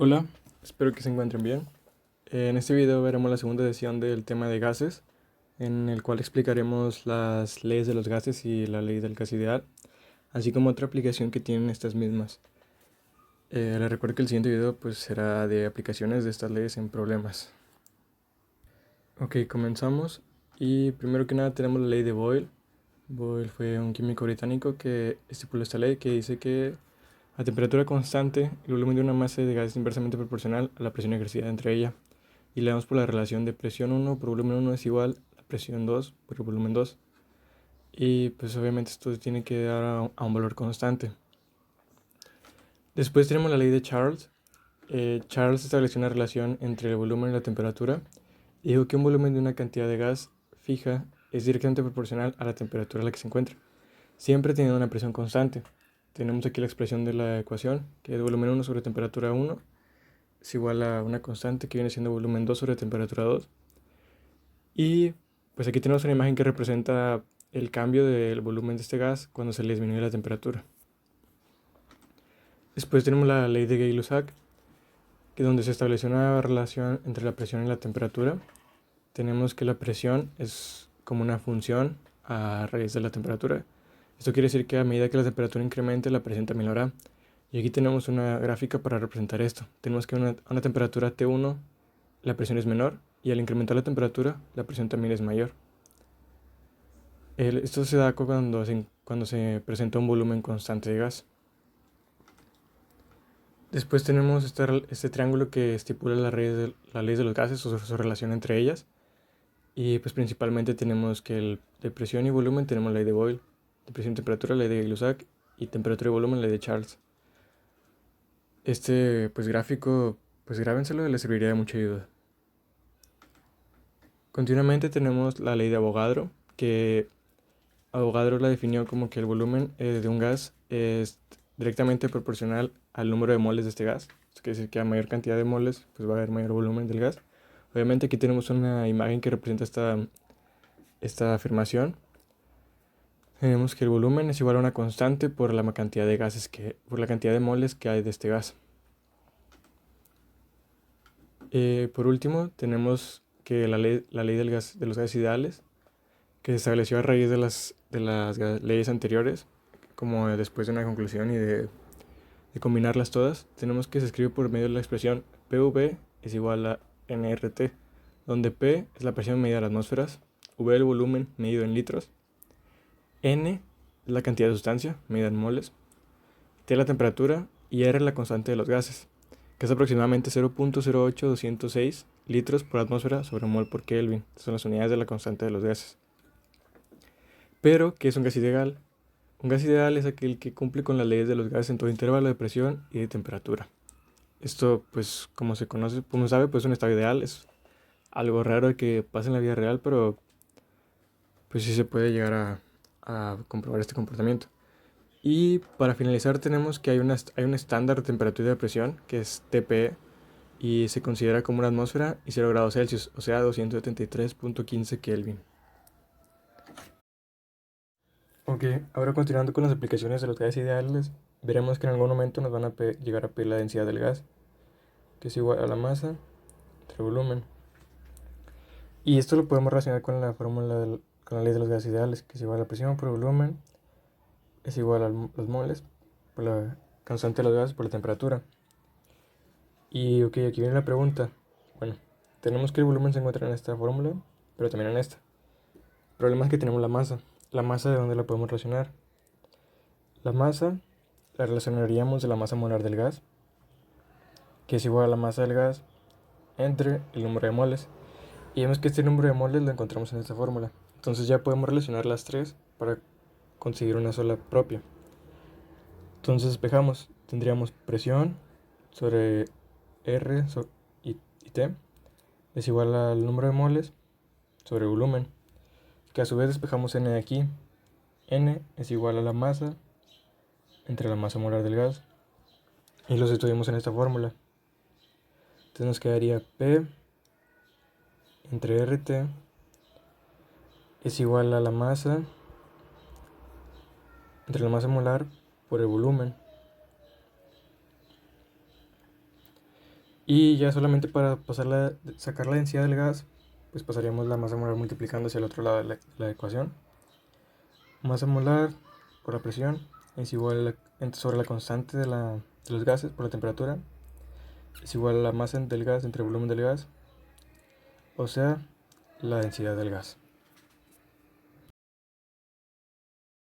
Hola, espero que se encuentren bien. En este video veremos la segunda sesión del tema de gases, en el cual explicaremos las leyes de los gases y la ley del gas ideal, así como otra aplicación que tienen estas mismas. Les recuerdo que el siguiente video será de aplicaciones de estas leyes en problemas. Ok, comenzamos. Y primero que nada tenemos la ley de Boyle. Boyle fue un químico británico que estipuló esta ley que dice que a temperatura constante, el volumen de una masa de gas es inversamente proporcional a la presión ejercida entre ella. Y le damos por la relación de presión 1 por volumen 1 es igual a presión 2 por el volumen 2. Y pues obviamente esto tiene que dar a un valor constante. Después tenemos la ley de Charles. Charles estableció una relación entre el volumen y la temperatura y dijo que un volumen de una cantidad de gas fija es directamente proporcional a la temperatura a la que se encuentra, siempre teniendo una presión constante. Tenemos aquí la expresión de la ecuación, que es volumen 1 sobre temperatura 1 es igual a una constante que viene siendo volumen 2 sobre temperatura 2. Y pues aquí tenemos una imagen que representa el cambio del volumen de este gas cuando se le disminuye la temperatura. Después tenemos la ley de Gay-Lussac, que donde se estableció una relación entre la presión y la temperatura. Tenemos que la presión es como una función a raíz de la temperatura. Esto quiere decir que a medida que la temperatura incremente, la presión también lo hará. Y aquí tenemos una gráfica para representar esto. Tenemos que a una temperatura T1 la presión es menor y al incrementar la temperatura la presión también es mayor. Esto se da cuando se presenta un volumen constante de gas. Después tenemos este triángulo que estipula la ley de los gases o su relación entre ellas. Y pues principalmente tenemos que de presión y volumen tenemos la ley de Boyle, de presión y temperatura la ley de Gay-Lussac y temperatura y volumen la ley de Charles. Este gráfico, grábenselo y les serviría de mucha ayuda. Continuamente tenemos la ley de Avogadro, que Avogadro la definió como que el volumen de un gas es directamente proporcional al número de moles de este gas. Esto quiere decir que a mayor cantidad de moles pues va a haber mayor volumen del gas. Obviamente aquí tenemos una imagen que representa esta afirmación. Tenemos que el volumen es igual a una constante por la cantidad de por la cantidad de moles que hay de este gas. Por último, tenemos que la ley de los gases ideales, que se estableció a raíz de las leyes anteriores, como después de una conclusión y de combinarlas todas, tenemos que se escribe por medio de la expresión PV es igual a nRT, donde P es la presión medida en atmósferas, V el volumen medido en litros, N es la cantidad de sustancia medida en moles, T la temperatura y R la constante de los gases, que es aproximadamente 0.08206 litros por atmósfera sobre mol por Kelvin. Son las unidades de la constante de los gases. Pero, ¿qué es un gas ideal? Un gas ideal es aquel que cumple con las leyes de los gases en todo intervalo de presión y de temperatura. Esto, pues, como se conoce, como sabe, pues un estado ideal es algo raro que pasa en la vida real, pero pues sí se puede llegar a comprobar este comportamiento. Y para finalizar tenemos que hay un estándar de temperatura y de presión, que es TPE, y se considera como una atmósfera y 0 grados Celsius, o sea 273.15 Kelvin. Ok, ahora continuando con las aplicaciones de los gases ideales, veremos que en algún momento nos van a llegar a pedir la densidad del gas, que es igual a la masa entre volumen. Y esto lo podemos relacionar con la con la ley de los gases ideales, que es igual a la presión por volumen, es igual a los moles por la constante de los gases por la temperatura. Y ok, aquí viene la pregunta. Bueno, tenemos que el volumen se encuentra en esta fórmula, pero también en esta. El problema es que tenemos la masa. ¿La masa de dónde la podemos relacionar? La masa la relacionaríamos de la masa molar del gas, que es igual a la masa del gas entre el número de moles. Y vemos que este número de moles lo encontramos en esta fórmula. Entonces ya podemos relacionar las tres para conseguir una sola propia. Entonces despejamos. Tendríamos presión sobre R y T es igual al número de moles sobre volumen, que a su vez despejamos N de aquí. N es igual a la masa entre la masa molar del gas, y los estudiamos en esta fórmula. Entonces nos quedaría P entre RT es igual a la masa entre la masa molar por el volumen. Y ya solamente para sacar la densidad del gas, pues pasaríamos la masa molar multiplicando hacia el otro lado de la ecuación. Masa molar por la presión es igual sobre la constante de los gases por la temperatura, es igual a la masa del gas entre el volumen del gas, o sea, la densidad del gas.